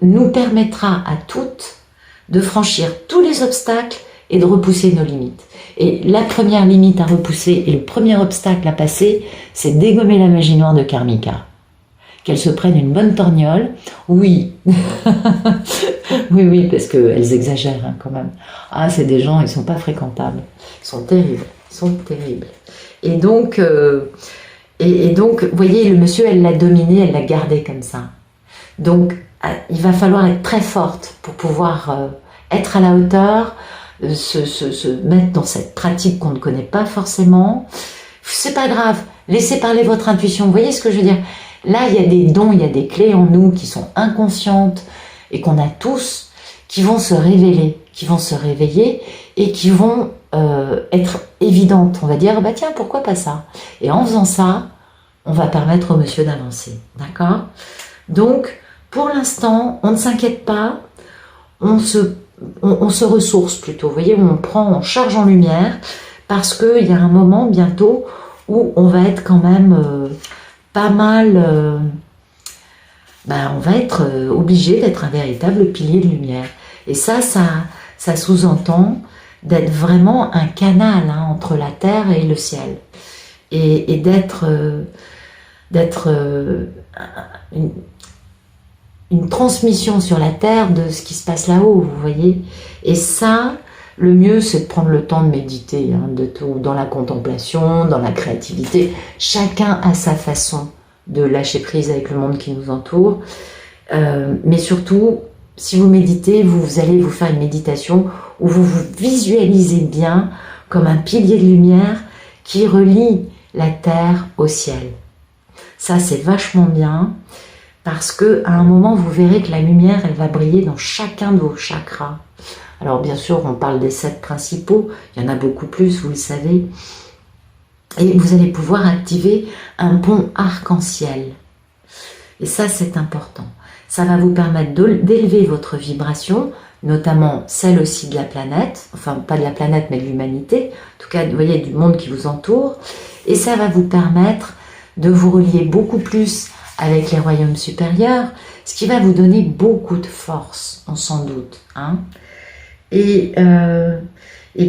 nous permettra à toutes de franchir tous les obstacles et de repousser nos limites. Et la première limite à repousser et le premier obstacle à passer, c'est dégommer la magie noire de Karmika. Qu'elles se prennent une bonne torgnole, oui, oui, parce qu'elles exagèrent hein, quand même. Ah, c'est des gens, ils sont pas fréquentables, ils sont terribles, Et donc, vous voyez, le monsieur, elle l'a dominé, elle l'a gardé comme ça. Donc, il va falloir être très forte pour pouvoir être à la hauteur, se mettre dans cette pratique qu'on ne connaît pas forcément. C'est pas grave, laissez parler votre intuition. Vous voyez ce que je veux dire? Là, il y a des dons, il y a des clés en nous qui sont inconscientes et qu'on a tous, qui vont se révéler, qui vont se réveiller et qui vont être évidentes. On va dire, bah tiens, pourquoi pas ça? Et en faisant ça, on va permettre au monsieur d'avancer. D'accord? Donc, pour l'instant, on ne s'inquiète pas, on se ressource plutôt. Vous voyez, on charge en lumière parce qu'il y a un moment bientôt où on va être quand même pas mal... on va être obligé d'être un véritable pilier de lumière. Et ça sous-entend d'être vraiment un canal hein, entre la terre et le ciel. Et d'être une transmission sur la terre de ce qui se passe là-haut, vous voyez. Et ça, le mieux, c'est de prendre le temps de méditer, hein, de tout, dans la contemplation, dans la créativité. Chacun a sa façon de lâcher prise avec le monde qui nous entoure. Mais surtout, si vous méditez, vous allez vous faire une méditation où vous vous visualisez bien comme un pilier de lumière qui relie la terre au ciel. Ça, c'est vachement bien parce que à un moment, vous verrez que la lumière, elle va briller dans chacun de vos chakras. Alors, bien sûr, on parle des 7 principaux. Il y en a beaucoup plus, vous le savez. Et vous allez pouvoir activer un pont arc-en-ciel. Et ça, c'est important. Ça va vous permettre d'élever votre vibration, notamment celle aussi de la planète, enfin pas de la planète mais de l'humanité, en tout cas vous voyez du monde qui vous entoure, et ça va vous permettre de vous relier beaucoup plus avec les royaumes supérieurs, ce qui va vous donner beaucoup de force, on s'en doute. Hein. Et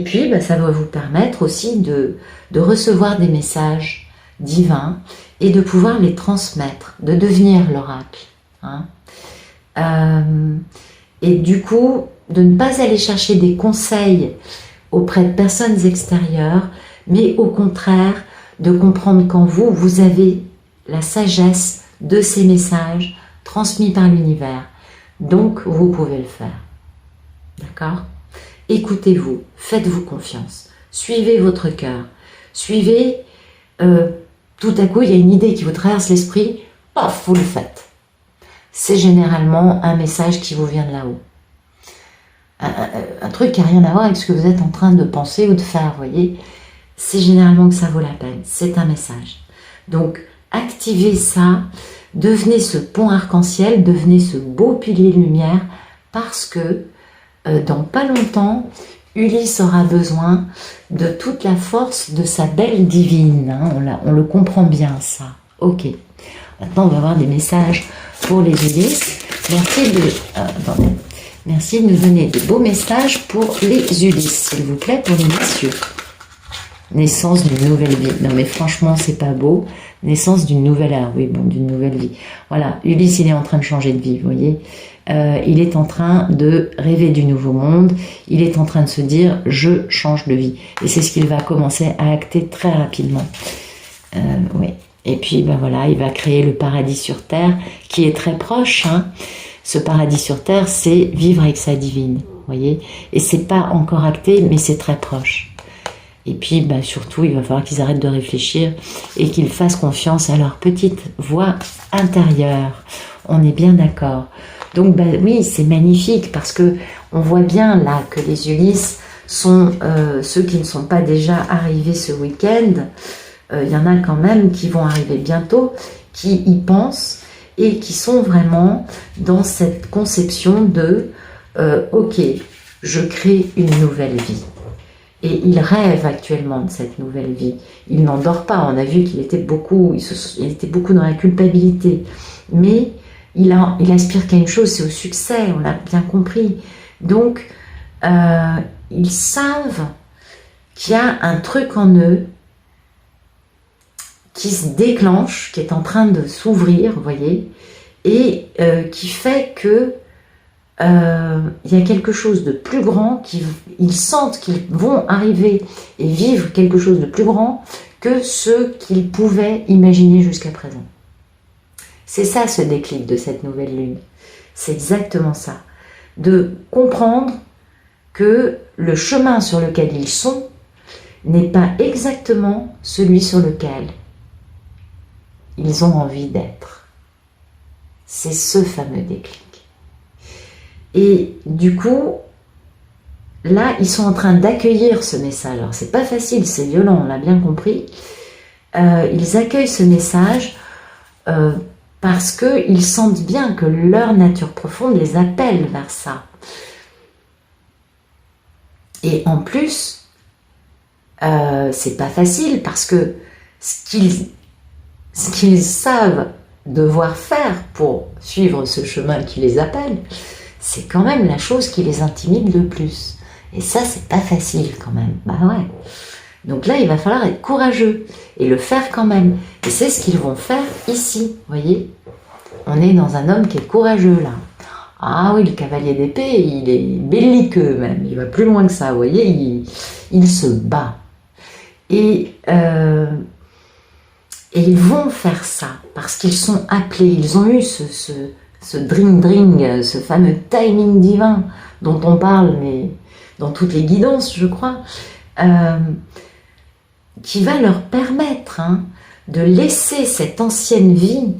puis ça va vous permettre aussi de recevoir des messages divins et de pouvoir les transmettre, de devenir l'oracle. Hein. Et du coup, de ne pas aller chercher des conseils auprès de personnes extérieures, mais au contraire, de comprendre qu'en vous, vous avez la sagesse de ces messages transmis par l'univers. Donc, vous pouvez le faire. D'accord? Écoutez-vous, faites-vous confiance, suivez votre cœur, suivez, tout à coup, il y a une idée qui vous traverse l'esprit, paf, vous le faites. C'est généralement un message qui vous vient de là-haut. un truc qui n'a rien à voir avec ce que vous êtes en train de penser ou de faire, vous voyez. C'est généralement que ça vaut la peine, c'est un message. Donc, activez ça, devenez ce pont arc-en-ciel, devenez ce beau pilier de lumière, parce que dans pas longtemps, Ulysse aura besoin de toute la force de sa belle divine. Hein, on le comprend bien, ça. Ok. Maintenant, on va avoir des messages pour les Ulysses. Merci de nous donner de beaux messages pour les Ulysses, s'il vous plaît, pour les messieurs. Naissance d'une nouvelle vie. Non mais franchement, c'est pas beau. Naissance d'une nouvelle ère. Oui, bon, d'une nouvelle vie. Voilà, Ulysse, il est en train de changer de vie, vous voyez. Il est en train de rêver du nouveau monde. Il est en train de se dire, je change de vie. Et c'est ce qu'il va commencer à acter très rapidement. Oui. Et puis, ben voilà, il va créer le paradis sur Terre, qui est très proche. Hein. Ce paradis sur Terre, c'est vivre avec sa divine, vous voyez. Et c'est pas encore acté, mais c'est très proche. Et puis, bah, surtout, il va falloir qu'ils arrêtent de réfléchir et qu'ils fassent confiance à leur petite voix intérieure. On est bien d'accord. Donc, bah, oui, c'est magnifique parce que on voit bien là que les Ulysses sont ceux qui ne sont pas déjà arrivés ce week-end. Il y en a quand même qui vont arriver bientôt, qui y pensent et qui sont vraiment dans cette conception de ok, je crée une nouvelle vie. Et il rêve actuellement de cette nouvelle vie. Il n'en dort pas. On a vu qu'il était beaucoup, il était beaucoup dans la culpabilité. Mais il aspire qu'à une chose, c'est au succès. On l'a bien compris. Donc, ils savent qu'il y a un truc en eux qui se déclenche, qui est en train de s'ouvrir, vous voyez, et qui fait que il y a quelque chose de plus grand, ils sentent qu'ils vont arriver et vivre quelque chose de plus grand que ce qu'ils pouvaient imaginer jusqu'à présent. C'est ça ce déclic de cette nouvelle lune. C'est exactement ça. De comprendre que le chemin sur lequel ils sont n'est pas exactement celui sur lequel ils ont envie d'être. C'est ce fameux déclic. Et du coup, là, ils sont en train d'accueillir ce message. Alors, c'est pas facile, c'est violent, on l'a bien compris. Ils accueillent ce message parce qu'ils sentent bien que leur nature profonde les appelle vers ça. Et en plus, c'est pas facile parce que ce qu'ils savent devoir faire pour suivre ce chemin qui les appelle, c'est quand même la chose qui les intimide le plus. Et ça, c'est pas facile quand même. Bah ouais. Donc là, il va falloir être courageux et le faire quand même. Et c'est ce qu'ils vont faire ici, vous voyez. On est dans un homme qui est courageux là. Ah oui, le cavalier d'épée, il est belliqueux même. Il va plus loin que ça, vous voyez. Il se bat. Et ils vont faire ça parce qu'ils sont appelés. Ils ont eu ce dring-dring, ce fameux timing divin dont on parle, mais dans toutes les guidances, je crois, qui va leur permettre de laisser cette ancienne vie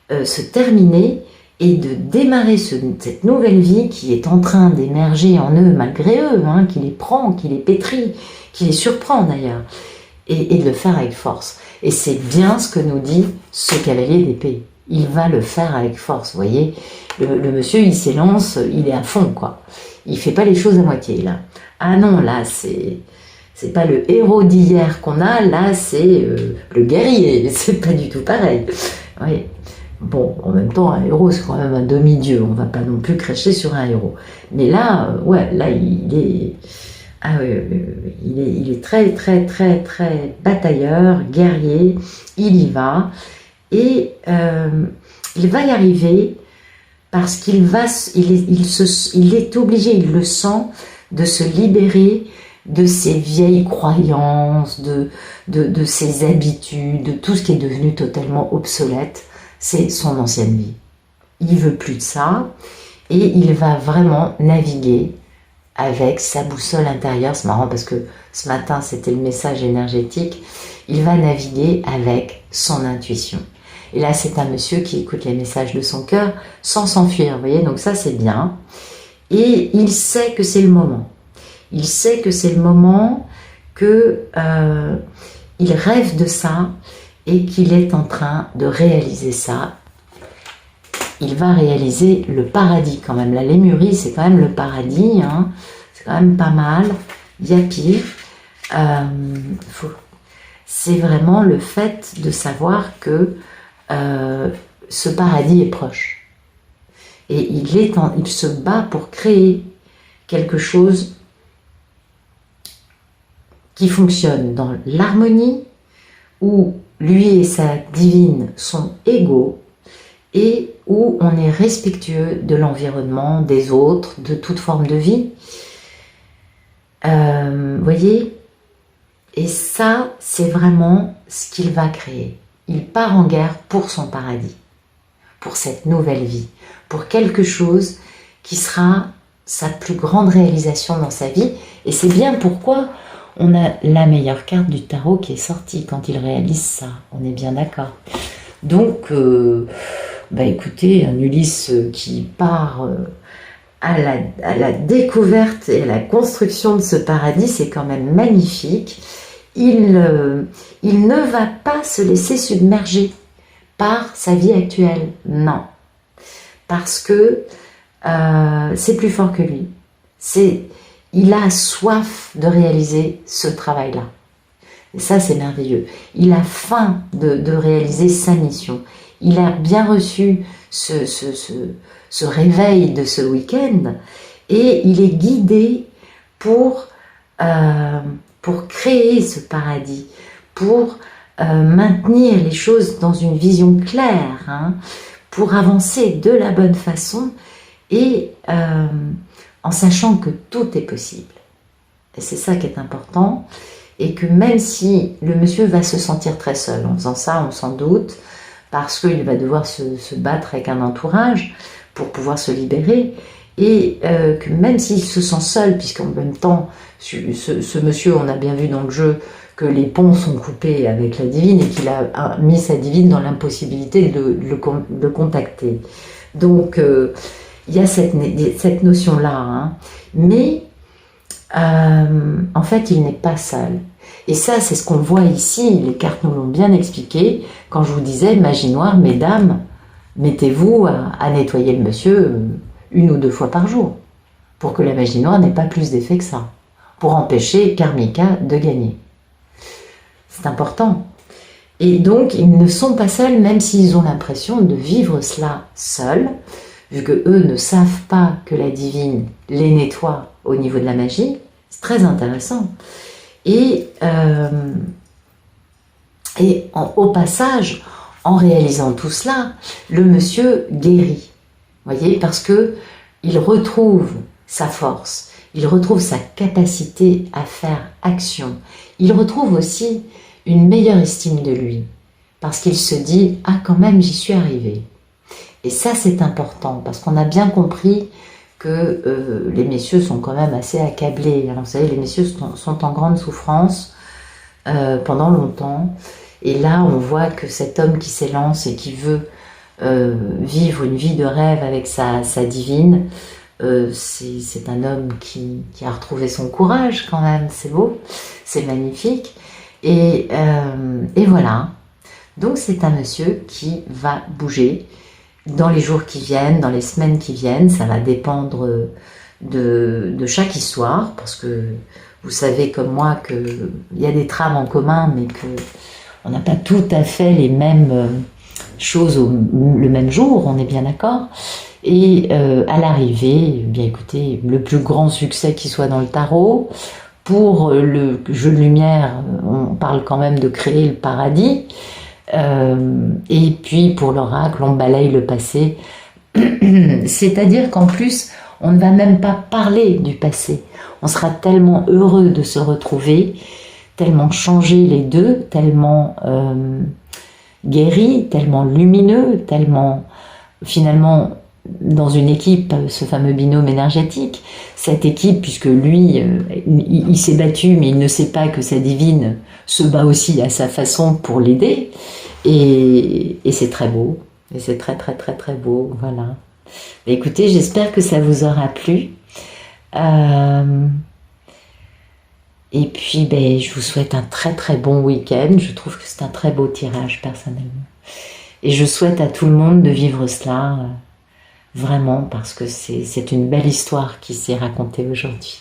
se terminer et de démarrer cette nouvelle vie qui est en train d'émerger en eux, malgré eux, qui les prend, qui les pétrit, qui les surprend d'ailleurs, et de le faire avec force. Et c'est bien ce que nous dit ce cavalier d'épée. Il va le faire avec force, vous voyez. Le monsieur, il s'élance, il est à fond, quoi. Il fait pas les choses à moitié, là. Ah non, là, c'est pas le héros d'hier qu'on a, là, c'est le guerrier. C'est pas du tout pareil. Oui. Bon, en même temps, un héros, c'est quand même un demi-dieu. On va pas non plus cracher sur un héros. Mais là, ouais, là, il est... Ah oui, il est très, très, très, très batailleur, guerrier. Il y va. Et il va y arriver parce qu'il est obligé, il le sent, de se libérer de ses vieilles croyances, de ses habitudes, de tout ce qui est devenu totalement obsolète. C'est son ancienne vie. Il veut plus de ça et il va vraiment naviguer avec sa boussole intérieure. C'est marrant parce que ce matin, c'était le message énergétique. Il va naviguer avec son intuition. Et là, c'est un monsieur qui écoute les messages de son cœur sans s'enfuir, vous voyez, donc ça, c'est bien. Et il sait que c'est le moment. Il sait que c'est le moment, que il rêve de ça et qu'il est en train de réaliser ça. Il va réaliser le paradis quand même. La Lémurie, c'est quand même le paradis, hein. C'est quand même pas mal. Il y a pire. C'est vraiment le fait de savoir que ce paradis est proche. Et il se bat pour créer quelque chose qui fonctionne dans l'harmonie, où lui et sa divine sont égaux, et où on est respectueux de l'environnement, des autres, de toute forme de vie. Voyez? Et ça, c'est vraiment ce qu'il va créer. Il part en guerre pour son paradis, pour cette nouvelle vie, pour quelque chose qui sera sa plus grande réalisation dans sa vie. Et c'est bien pourquoi on a la meilleure carte du tarot qui est sortie quand il réalise ça. On est bien d'accord. Donc, écoutez, un Ulysse qui part à la découverte et à la construction de ce paradis, c'est quand même magnifique. Il ne va pas se laisser submerger par sa vie actuelle, non. Parce que c'est plus fort que lui. Il a soif de réaliser ce travail-là. Et ça, c'est merveilleux. Il a faim de réaliser sa mission. Il a bien reçu ce réveil de ce week-end et il est guidé pour créer ce paradis, pour maintenir les choses dans une vision claire, hein, pour avancer de la bonne façon et en sachant que tout est possible. Et c'est ça qui est important, et que même si le monsieur va se sentir très seul en faisant ça, on s'en doute, parce qu'il va devoir se battre avec un entourage pour pouvoir se libérer, et que même s'il se sent seul, puisqu'en même temps, ce monsieur, on a bien vu dans le jeu que les ponts sont coupés avec la divine et qu'il a mis sa divine dans l'impossibilité de le contacter. Donc, il y a cette notion-là, hein. Mais en fait, il n'est pas seul. Et ça, c'est ce qu'on voit ici, les cartes nous l'ont bien expliqué, quand je vous disais, magie noire, mesdames, mettez-vous à nettoyer le monsieur 1 ou 2 fois par jour, pour que la magie noire n'ait pas plus d'effet que ça, pour empêcher Karmika de gagner. C'est important. Et donc, ils ne sont pas seuls, même s'ils ont l'impression de vivre cela seuls, vu que eux ne savent pas que la divine les nettoie au niveau de la magie. C'est très intéressant. Et au passage, en réalisant tout cela, le monsieur guérit. Voyez, parce que il retrouve sa force, il retrouve sa capacité à faire action. Il retrouve aussi une meilleure estime de lui, parce qu'il se dit « Ah, quand même, j'y suis arrivé ». Et ça, c'est important, parce qu'on a bien compris que les messieurs sont quand même assez accablés. Alors, vous savez, les messieurs sont en grande souffrance pendant longtemps. Et là, on voit que cet homme qui s'élance et qui veut vivre une vie de rêve avec sa divine, c'est un homme qui a retrouvé son courage quand même. C'est beau, c'est magnifique. Et voilà. Donc, c'est un monsieur qui va bouger dans les jours qui viennent, dans les semaines qui viennent. Ça va dépendre de chaque histoire, parce que vous savez comme moi qu'il y a des trames en commun, mais qu'on n'a pas tout à fait les mêmes choses le même jour, on est bien d'accord. Et à l'arrivée, bien écoutez, le plus grand succès qui soit dans le tarot. Pour le jeu de lumière, on parle quand même de créer le paradis. Et puis pour l'oracle, on balaye le passé. C'est-à-dire qu'en plus, on ne va même pas parler du passé. On sera tellement heureux de se retrouver, tellement changés les deux, tellement guéris, tellement lumineux, tellement finalement dans une équipe, ce fameux binôme énergétique. Cette équipe, puisque lui, il s'est battu, mais il ne sait pas que sa divine se bat aussi à sa façon pour l'aider. Et c'est très beau. Et c'est très, très, très, très beau. Voilà. Écoutez, j'espère que ça vous aura plu. Et puis, je vous souhaite un très très bon week-end. Je trouve que c'est un très beau tirage personnellement. Et je souhaite à tout le monde de vivre cela vraiment parce que c'est une belle histoire qui s'est racontée aujourd'hui.